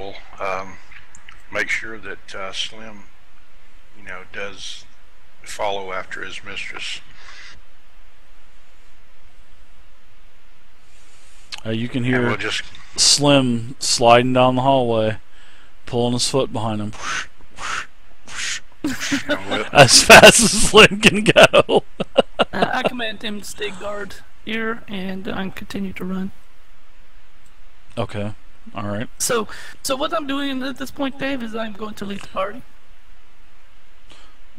temple. Make sure that Slim, does follow after his mistress. You can hear Slim sliding down the hallway, pulling his foot behind him. As fast as Slim can go. I command him to stay guard here and continue to run. Okay. Alright. So what I'm doing at this point, Dave, is I'm going to lead the party.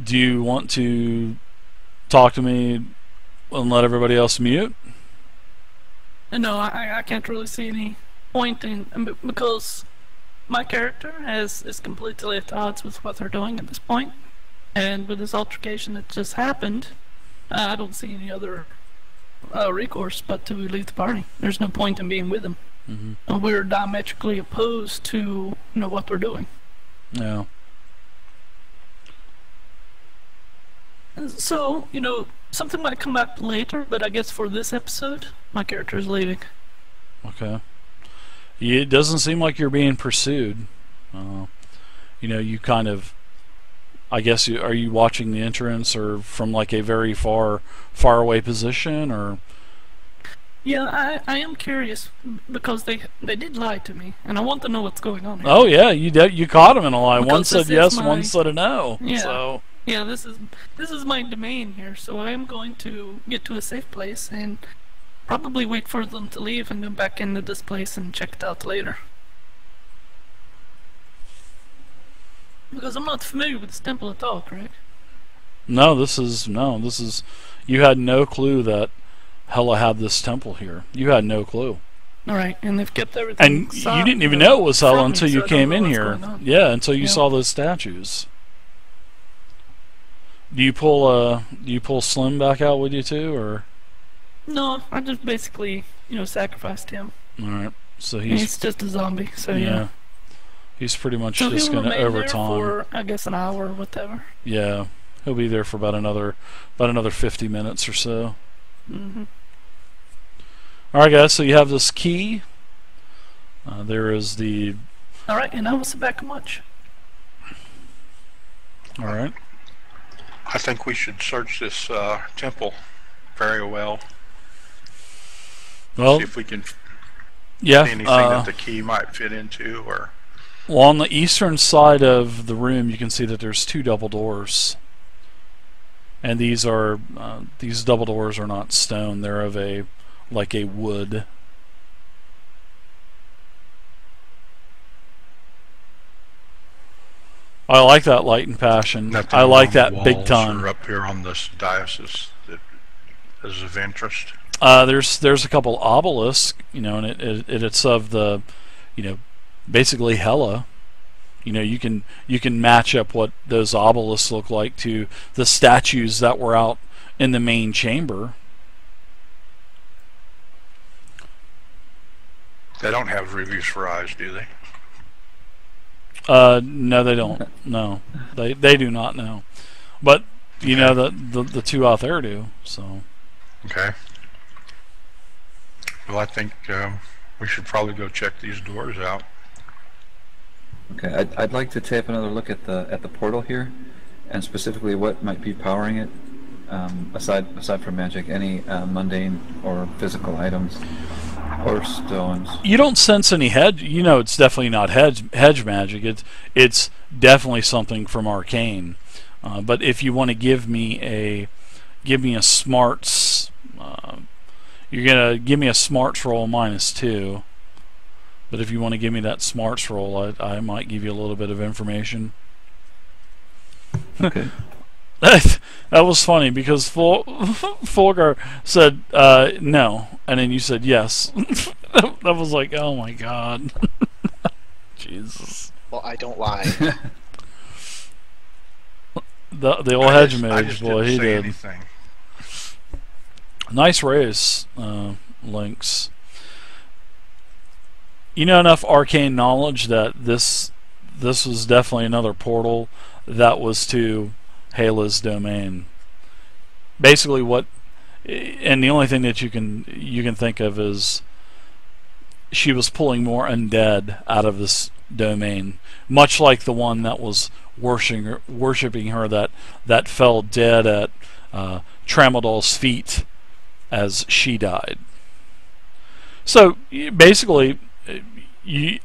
Do you want to talk to me and let everybody else mute? No, I can't really see any point in, because my character is completely at odds with what they're doing at this point, and with this altercation that just happened, I don't see any other recourse but to leave the party. There's no point in being with them. And we're diametrically opposed to what they're doing. Yeah. So something might come back later, but I guess for this episode, my character is leaving. Okay. It doesn't seem like you're being pursued. You kind of, I guess, are you watching the entrance or from like a very far away position, or? Yeah, I am curious because they did lie to me, and I want to know what's going on here. Oh yeah, you caught them in a lie. Because one said yes, one said a no. Yeah. So. Yeah, this is my domain here, so I am going to get to a safe place and probably wait for them to leave and go back into this place and check it out later. Because I'm not familiar with this temple at all, correct? No, this is you had no clue that Hela had this temple here. You had no clue. Alright, and they've kept everything. And you didn't even know it was Hela until you came in here. Yeah, until you Yeah. saw those statues. Do you pull Slim back out with you too, or? No, I just basically, sacrificed him. Alright, so He's just a zombie, so yeah. He's pretty much So just he'll gonna remain there overtime. for, I guess, an hour or whatever. Yeah, he'll be there for about another 50 minutes or so. Alright guys, so you have this key. There is the... Alright, and I will sit back and watch. Alright. I think we should search this temple very well. Well, see if we can see anything that the key might fit into, or... Well, on the eastern side of the room, you can see that there's two double doors. And these double doors are not stone, they're of a wood. I like that light and passion. Nothing I like along that the big walls time. or up here on this diocese that is of interest. There's a couple obelisks, and it's of the, basically Hela. You can match up what those obelisks look like to the statues that were out in the main chamber. They don't have reviews for eyes, do they? No, they don't. No, they do not know. But the two out there do. So. Okay. Well, I think we should probably go check these doors out. Okay, I'd like to take another look at the portal here, and specifically what might be powering it. Aside from magic, any mundane or physical items or stones. You don't sense any hedge. It's definitely not hedge magic. It's definitely something from arcane. But if you want to give me a smarts, you're gonna give me a smarts roll -2. But if you want to give me that smarts roll, I might give you a little bit of information. Okay. That was funny because Fulgar said no, and then you said yes. That was like, oh my god. Jesus. Well, I don't lie. the old hedge mage, boy, he did. Anything. Nice race, Lynx. You know enough arcane knowledge that this was definitely another portal that was to Hela's domain. Basically, and the only thing that you can think of is she was pulling more undead out of this domain, much like the one that was worshiping her that fell dead at Tramadol's feet as she died. So basically,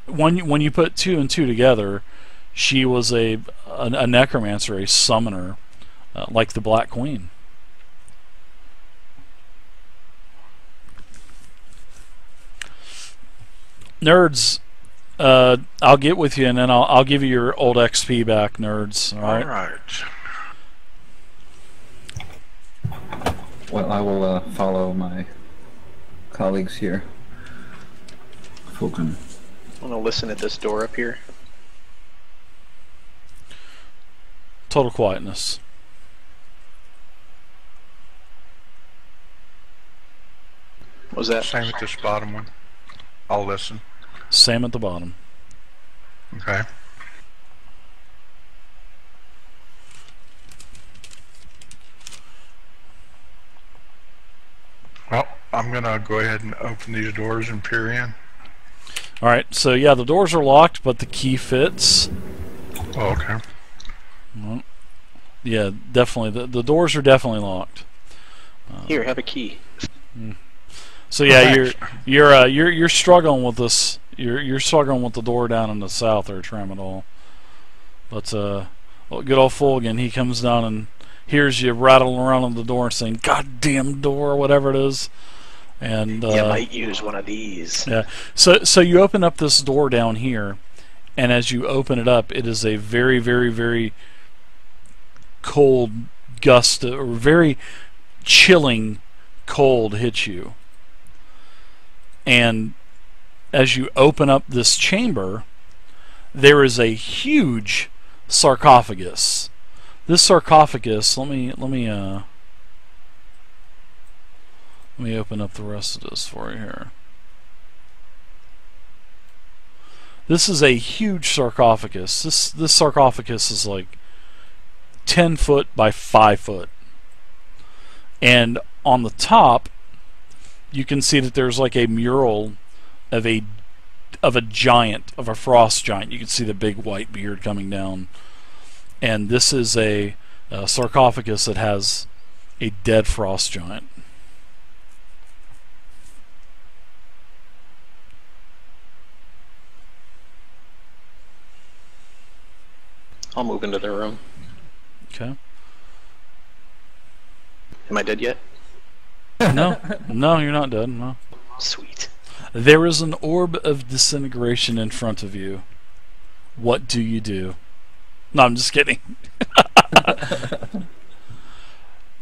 when you put 2 and 2 together, she was a necromancer, a summoner, like the Black Queen. Nerds, I'll get with you, and then I'll give you your old XP back, nerds. All right. All right. Well, I will follow my colleagues here. Fulton. I'm gonna listen at this door up here. Total quietness. What was that? Same with this bottom one. I'll listen. Same at the bottom. Okay. Well, I'm gonna go ahead and open these doors and peer in. All right. So yeah, the doors are locked, but the key fits. Oh, okay. Well, yeah, definitely. The doors are definitely locked. Here, have a key. So yeah, Thanks. you're struggling with this. You're struggling with the door down in the south there, Tramadol. But well, good old Fulgen, he comes down and hears you rattling around on the door and saying, "Goddamn door," or whatever it is. And You might use one of these. yeah. So you open up this door down here, and as you open it up, it is a very, very, very cold gust, or very chilling cold hits you. And as you open up this chamber, there is a huge sarcophagus. This sarcophagus, let me open up the rest of this for you here. This is a huge sarcophagus. This sarcophagus is like 10 foot by 5 foot. And on the top, you can see that there's like a mural of a giant, of a frost giant. You can see the big white beard coming down. And this is a sarcophagus that has a dead frost giant. I'll move into the room. Okay. Am I dead yet? No, no, you're not dead. No. Sweet. There is an orb of disintegration in front of you. What do you do? No, I'm just kidding.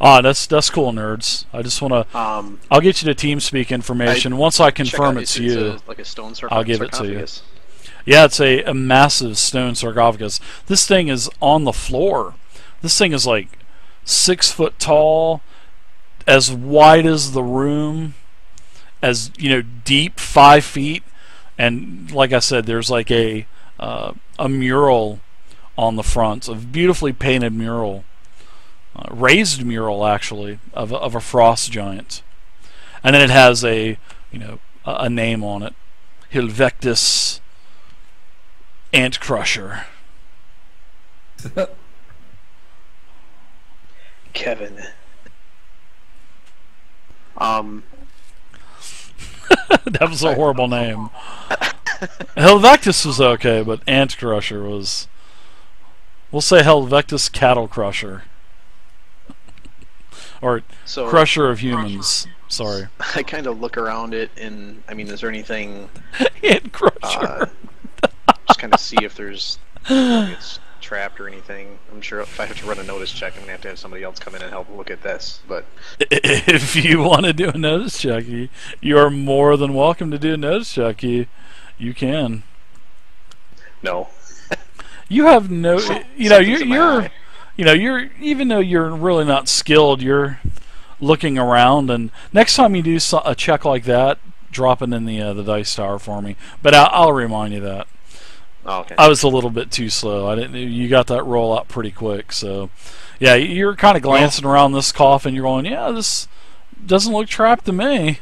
That's cool, nerds. I just want to. I'll get you the TeamSpeak information once I confirm it's you. Like a stone I'll give it to you. sarcophagus. Yeah, it's a massive stone sarcophagus. This thing is on the floor. This thing is like 6 foot tall, as wide as the room, as deep 5 feet, and like I said, there's like a mural on the front, a beautifully painted mural, raised mural actually of a frost giant, and then it has a name on it, Hilvectus Ant Crusher. Kevin. That was a horrible name. Helvectus was okay, but Ant Crusher was. We'll say Helvectus Cattle Crusher. Or So Crusher of Humans. Sorry. I kind of look around it, and I mean, is there anything? Ant Crusher. Just kind of see if there's it's trapped or anything. I'm sure if I have to run a notice check, I'm gonna have to have somebody else come in and help look at this. But If you want to do a notice check, you are more than welcome to do a notice check. You can. no. You have no. Something's in my You're. eye. You're, even though you're really not skilled, you're looking around, and next time you do a check like that, drop it in the dice tower for me. But I'll remind you that. Oh, okay. I was a little bit too slow. I didn't. You got that roll out pretty quick, so yeah, you're kind of glancing around this coffin. You're going, yeah, this doesn't look trapped to me.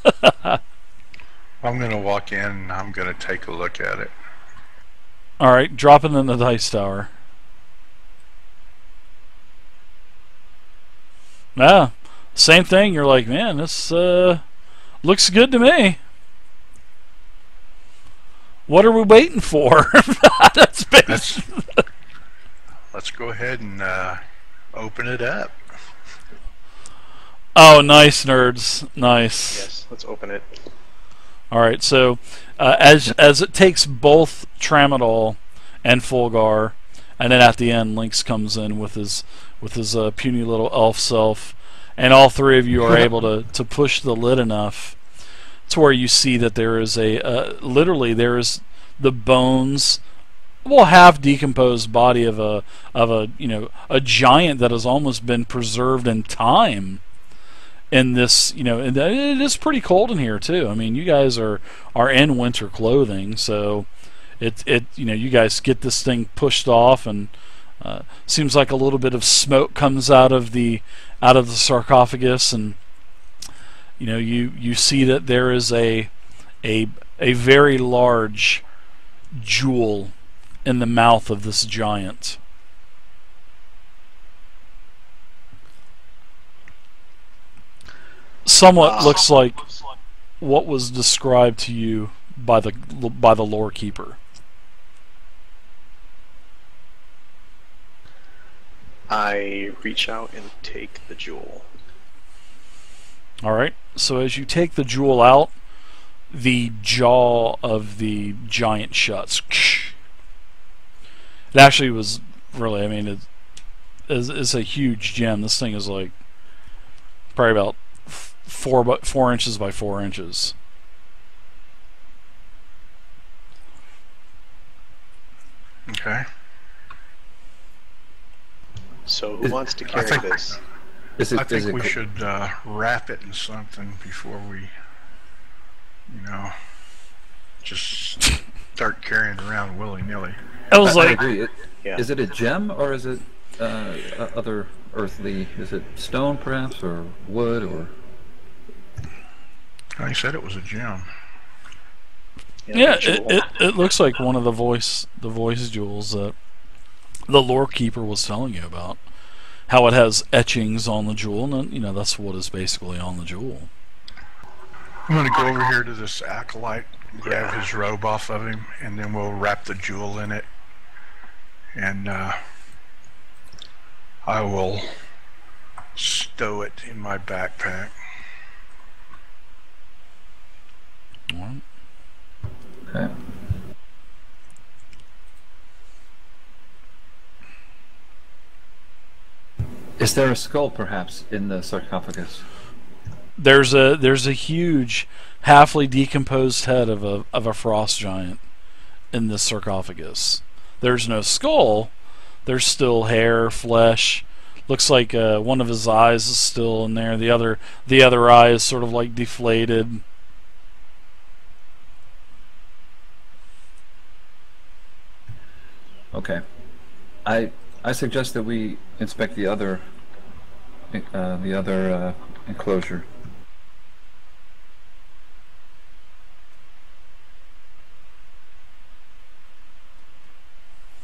I'm gonna walk in and I'm gonna take a look at it. All right, drop it in the dice tower. Yeah, same thing. You're like, man, this looks good to me. What are we waiting for? Let's go ahead and open it up. Oh, nice, nerds. Nice. Yes, let's open it. All right, so as it takes both Tramadol and Fulgar, and then at the end, Lynx comes in with his puny little elf self, and all three of you are able to push the lid enough to where you see that there is literally there is the bones, well, half decomposed body of a a giant that has almost been preserved in time. In this, and it is pretty cold in here too. I mean, you guys are in winter clothing, so you guys get this thing pushed off, and seems like a little bit of smoke comes out of the sarcophagus, and you see that there is a very large jewel in the mouth of this giant. Somewhat looks like what was described to you by the Lorekeeper. I reach out and take the jewel. Alright, so as you take the jewel out, the jaw of the giant shuts. It actually was really, I mean, it's a huge gem. This thing is like probably about 4 inches by 4 inches. Okay. So who wants to carry this? I think we should wrap it in something before we, just start carrying it around willy-nilly. I was I like, agree. Yeah. Is it a gem or is it other earthly? Is it stone perhaps, or wood, or? I said it was a gem. yeah, it looks like one of the voice jewels that the Lorekeeper was telling you about. How it has etchings on the jewel, and that's what is basically on the jewel. I'm going to go over here to this acolyte, grab his robe off of him, and then we'll wrap the jewel in it. And I will stow it in my backpack. Alright. Okay. Is there a skull perhaps in the sarcophagus? There's a huge, halfly decomposed head of a frost giant in this sarcophagus. There's no skull. There's still hair, flesh. Looks like one of his eyes is still in there. The other eye is sort of like deflated. Okay. I suggest that we inspect the other enclosure.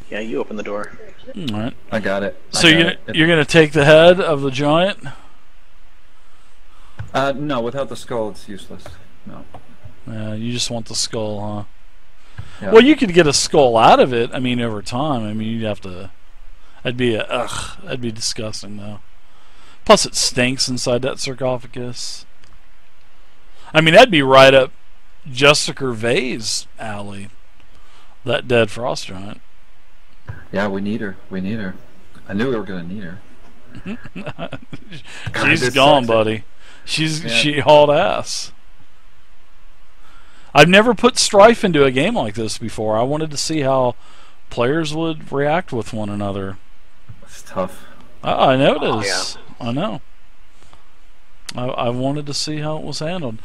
Yeah, you open the door. All right. I got it. So you're gonna take the head of the giant? No, without the skull, it's useless. No. You just want the skull, huh? Yeah. Well, you could get a skull out of it. I mean, over time. I mean, you'd have to. That'd be disgusting, though. Plus, it stinks inside that sarcophagus. I mean, that'd be right up Jessica Vay's alley. That dead frost giant. Yeah, we need her. We need her. I knew we were gonna need her. She's gone, buddy. She hauled ass. I've never put strife into a game like this before. I wanted to see how players would react with one another. It's tough. I know it is. Yeah. I know. I wanted to see how it was handled.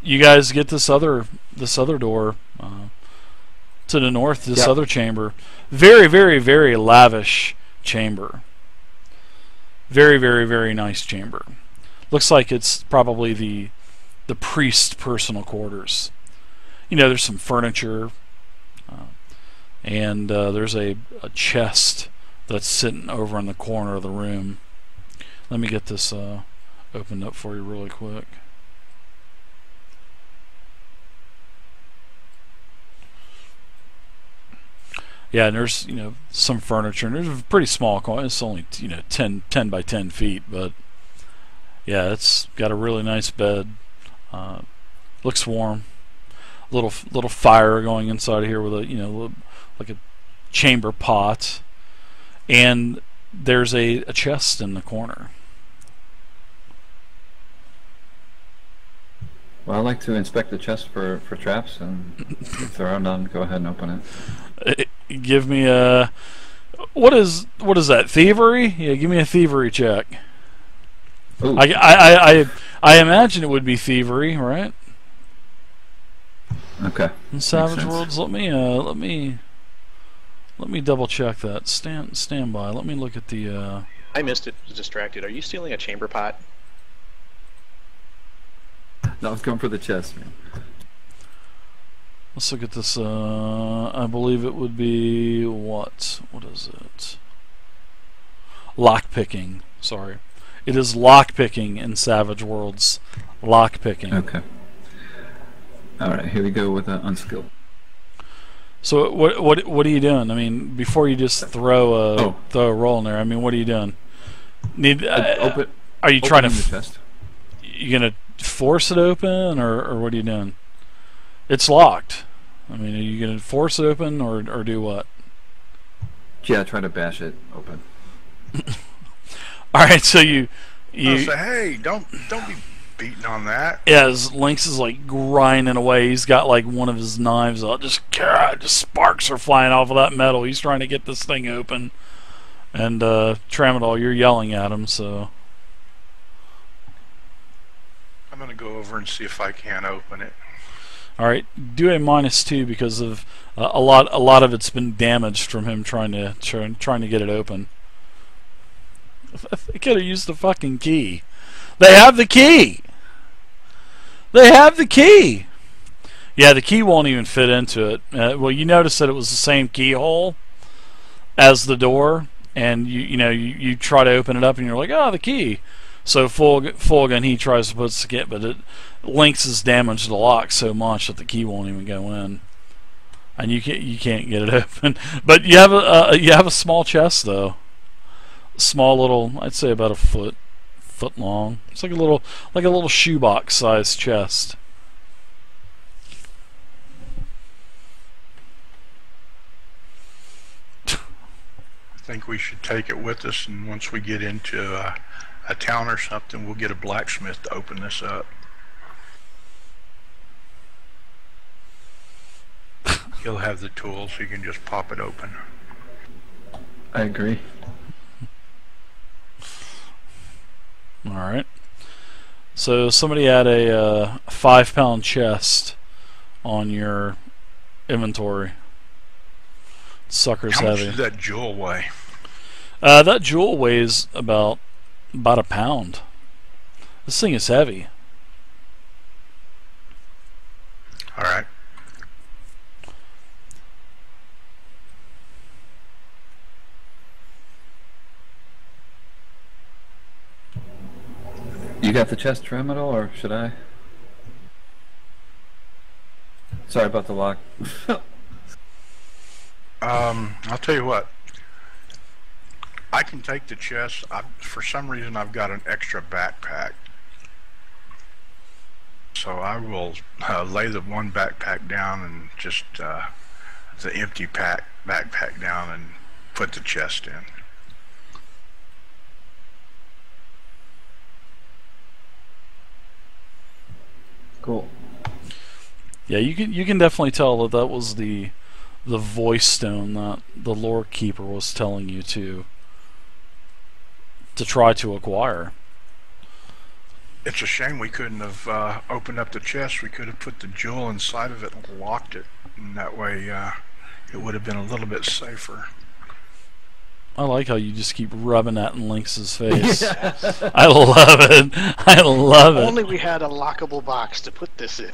You guys get this other door to the north. This other chamber, very, very, very lavish chamber. Very, very, very nice chamber. Looks like it's probably the priest's personal quarters. There's some furniture. and there's a chest that's sitting over in the corner of the room. Let me get this opened up for you really quick. Yeah, and there's some furniture, and there's a pretty small corner. It's only 10 by 10 feet, but yeah, it's got a really nice bed. Looks warm. Little fire going inside of here with a like a chamber pot, and there's a chest in the corner. Well, I'd like to inspect the chest for traps, and if there are none, go ahead and open it. Give me a what is that, thievery? Yeah, give me a thievery check. Ooh. I imagine it would be thievery, right? Okay. In Savage Worlds, let me double check that. Stand by. Let me look at the. I missed it. Was distracted. Are you stealing a chamber pot? No, I was going for the chest, man. Let's look at this. I believe it would be what? What is it? Lockpicking. Sorry, it is lockpicking in Savage Worlds. Lockpicking. Okay. All right, here we go with unskilled. So what are you doing? I mean, before you just throw a roll in there, I mean, what are you doing? Are you trying to? The chest. You gonna force it open, or what are you doing? It's locked. I mean, are you gonna force it open, or do what? Yeah, try to bash it open. All right, so you say, hey, don't be beating on that. Yeah, Lynx is like grinding away. He's got like one of his knives out. Just sparks are flying off of that metal. He's trying to get this thing open. And Tramadol, you're yelling at him, so I'm gonna go over and see if I can open it. all right, do a -2 because of a lot of it's been damaged from him trying to get it open. They could have used the fucking key. They have the key. They have the key. Yeah, the key won't even fit into it. Well, you notice that it was the same keyhole as the door, and you try to open it up, and you're like, oh, the key. So Fulgan, he tries to put the key, but Lynx has damaged the lock so much that the key won't even go in, and you can't get it open. But you have a small chest though, small little, I'd say about a foot long. It's like a little shoebox sized chest. I think we should take it with us, and once we get into a town or something, we'll get a blacksmith to open this up. He'll have the tools, so he can just pop it open. I agree. Alright. So somebody had a 5-pound chest on your inventory. Sucker's How much heavy. does that jewel weigh? That jewel weighs about a pound. This thing is heavy. Alright. You got the chest, Tramadol, or should I? Sorry about the lock. I'll tell you what. I can take the chest. For some reason, I've got an extra backpack. So I will lay the one backpack down and just the empty backpack down and put the chest in. Cool. Yeah, you can definitely tell that was the voice stone that the Lorekeeper was telling you to try to acquire. It's a shame we couldn't have opened up the chest. We could have put the jewel inside of it and locked it, and that way it would have been a little bit safer. I like how you just keep rubbing that in Lynx's face. I love it. I love it. Only we had a lockable box to put this in.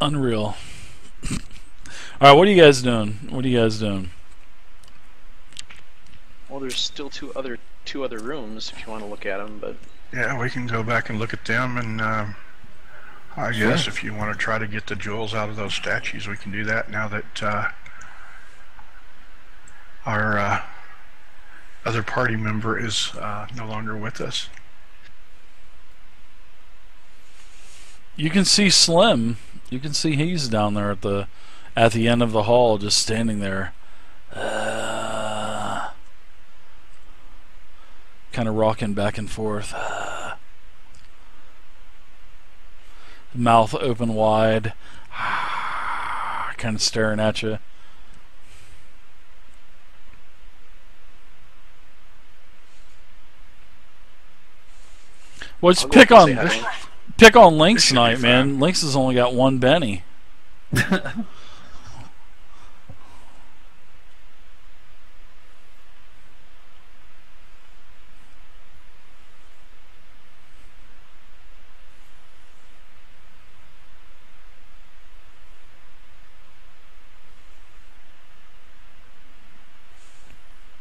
Unreal. Alright, what are you guys doing? What are you guys doing? Well, there's still two other rooms if you want to look at them, but Yeah, we can go back and look at them, and I guess if you want to try to get the jewels out of those statues, we can do that now that our other party member is no longer with us. You can see Slim. You can see he's down there at the end of the hall, just standing there, kind of rocking back and forth, mouth open wide, kind of staring at you. Well, just pick on Lynx tonight, man. Lynx has only got one Benny.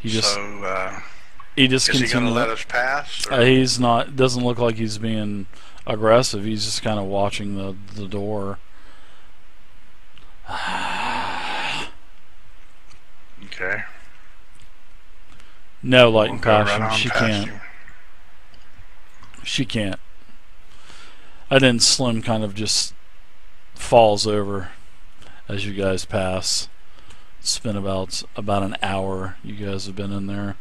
He just is he going to let us pass? He's not. Doesn't look like he's being aggressive. He's just kind of watching the door. Okay. No light and passion. Right, she can't. She can't. And then Slim kind of just falls over as you guys pass. It's been about an hour you guys have been in there.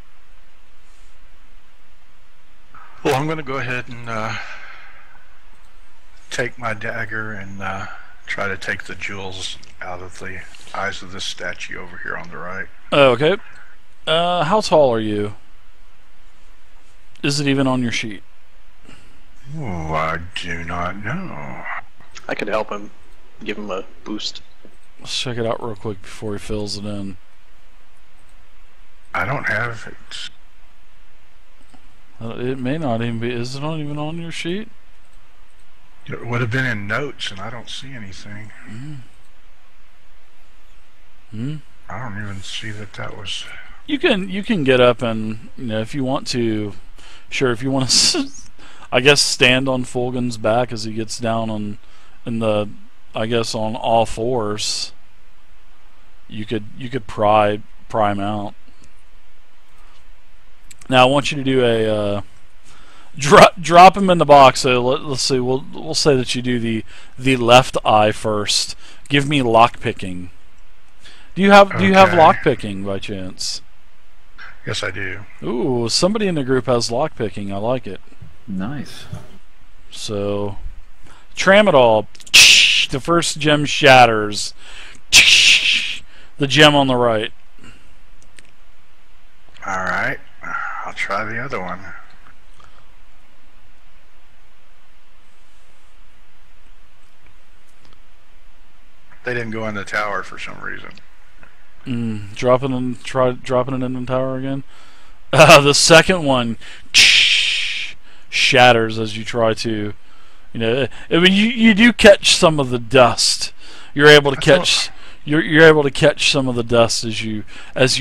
Well, I'm going to go ahead and take my dagger and try to take the jewels out of the eyes of this statue over here on the right. Okay. How tall are you? Is it even on your sheet? Oh, I do not know. I could help him, give him a boost. Let's check it out real quick before he fills it in. I don't have it. It may not even be. Is it not even on your sheet? It would have been in notes, and I don't see anything. I don't even see that was. You can get up and, if you want to, sure. If you want to, I guess stand on Fulgan's back as he gets down on all fours. You could pry him out. Now I want you to do a drop him in the box. So let's see. We'll say that you do the left eye first. Give me lock picking. Do you have lock picking by chance? Yes, I do. Ooh, somebody in the group has lock picking. I like it. Nice. So, Tramadol. The first gem shatters. The gem on the right. All right. I'll try the other one. They didn't go in the tower for some reason. Dropping it in the tower again. The second one shatters as you try to, you do catch some of the dust. You're able to catch some of the dust as you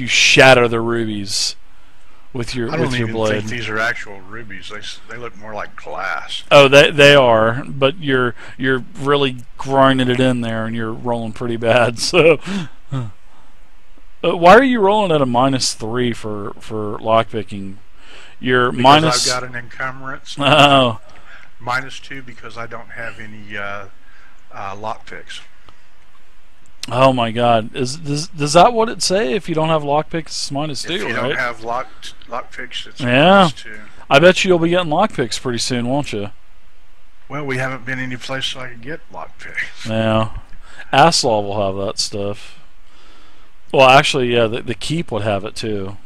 shatter the rubies with your blade. I don't even think these are actual rubies. They look more like glass. Oh, they are, but you're really grinding it in there, and you're rolling pretty bad. So, why are you rolling at a -3 for lockpicking? You're because I've got an encumbrance. Oh. -2 because I don't have any lockpicks. Oh my God! Does that what it say? If you don't have lockpicks, it's -2, right? If you don't have lockpicks, it's yeah. -2. I bet you'll be getting lockpicks pretty soon, won't you? Well, we haven't been any place so I can get lockpicks. Yeah, Aslov will have that stuff. Well, actually, yeah, the keep would have it too.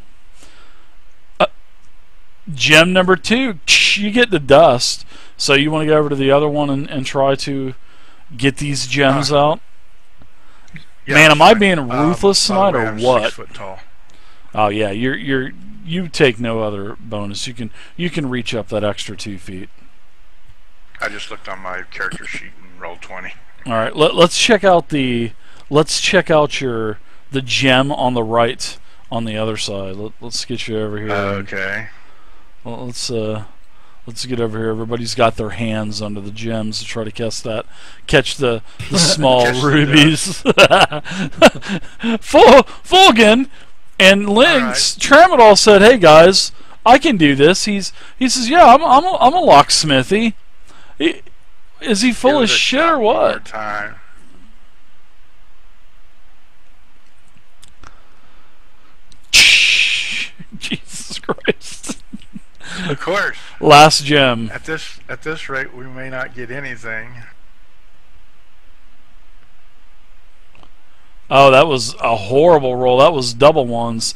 Gem number 2, you get the dust. So you want to go over to the other one and try to get these gems out. Yeah, man, am I being ruthless tonight or what? 6 foot tall. Oh yeah, you take no other bonus. You can reach up that extra 2 feet. I just looked on my character sheet and rolled 20. All right, let's check out the the gem on the right on the other side. Let's get you over here. Okay. Well, let's get over here. Everybody's got their hands under the gems to try to catch the small Catch the rubies. Fulgan and Lynx Tramadol said, "Hey guys, I can do this." He says, "Yeah, I'm a locksmithy." Is he full of shit or what? Time. Jesus Christ. Of course. Last gem. At this rate, we may not get anything. Oh, that was a horrible roll. That was double ones.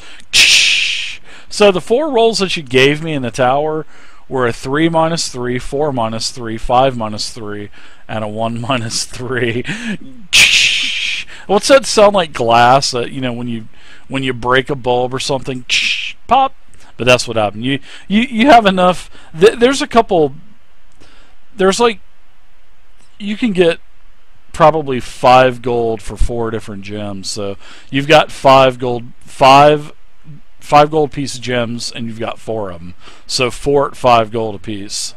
So the 4 rolls that you gave me in the tower were a 3 minus 3, 4 minus 3, 5 minus 3, and a 1 minus 3. What's that sound like? Glass? You know, when you break a bulb or something, pop. But that's what happened. You have enough. There's a couple. There's like, you can get probably 5 gold for 4 different gems. So you've got 5 gold piece gems, and you've got 4 of them. So 4 at 5 gold apiece.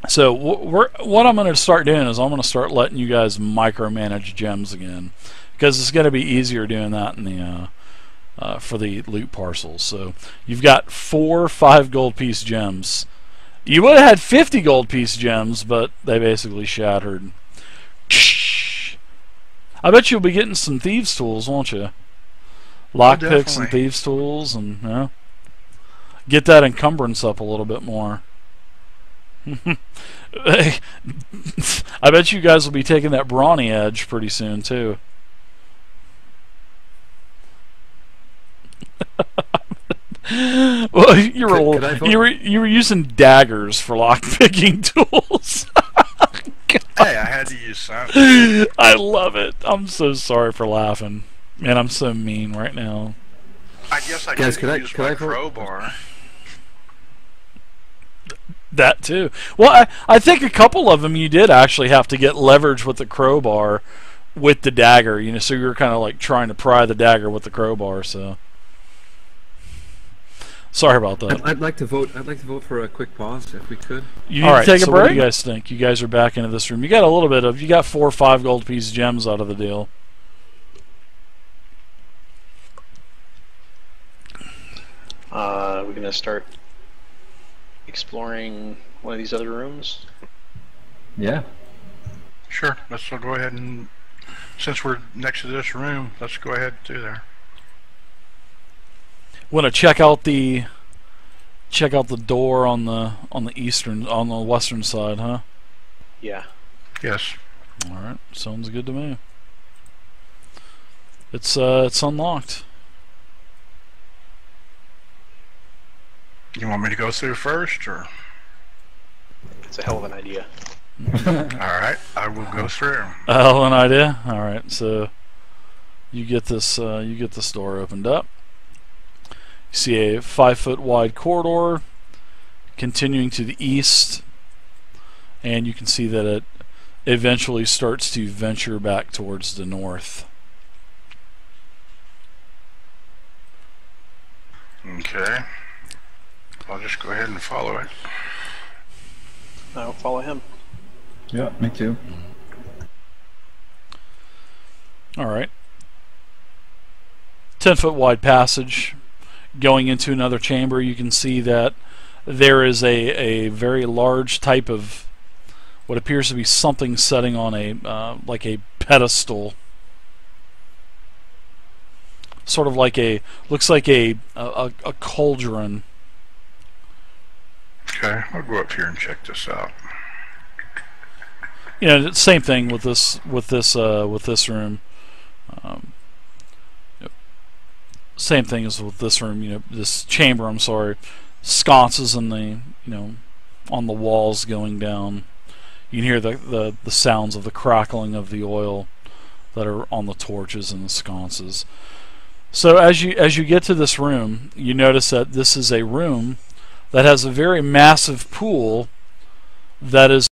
So what I'm going to start doing is I'm going to start letting you guys micromanage gems again, because it's going to be easier doing that in the for the loot parcels. So you've got 4 5 gold piece gems. You would have had 50 gold piece gems, but they basically shattered. I bet you'll be getting some thieves tools, won't you? Lockpicks and thieves tools, and get that encumbrance up a little bit more. I bet you guys will be taking that brawny edge pretty soon too. Well, you were using daggers for lockpicking tools. Hey, I had to use something. I love it. I'm so sorry for laughing. Man, I'm so mean right now. I guess I could use my crowbar. That too. Well, I think a couple of them you did actually have to get leverage with the crowbar with the dagger. You know, so you were kind of like trying to pry the dagger with the crowbar. So sorry about that. I'd like to vote. I'd like to vote for a quick pause if we could. You need to take a break. What do you guys think? You guys are back into this room. You got a little bit of. You got 4 or 5 gold piece gems out of the deal. We're gonna start exploring one of these other rooms. Yeah. Sure. Let's go ahead and, since we're next to this room, let's go ahead through there. Want to check out the door on the western side, huh? Yeah. Yes. All right. Sounds good to me. It's unlocked. You want me to go through first, or? It's a hell of an idea. Alright, I will go through. A hell of an idea? Alright, so you get this door opened up. You see a 5-foot wide corridor continuing to the east, and you can see that it eventually starts to venture back towards the north. Okay. I'll just go ahead and follow it. I'll follow him. Yeah, me too. Alright. 10-foot wide passage going into another chamber. You can see that there is a very large type of what appears to be something setting on a like a pedestal. Sort of like looks like a cauldron. Okay, I'll go up here and check this out. You know, same thing with this room. Same thing as with this room. You know, this chamber. I'm sorry, sconces in the on the walls going down. You can hear the sounds of the crackling of the oil that are on the torches and the sconces. So as you get to this room, you notice that this is a room that has a very massive pool that is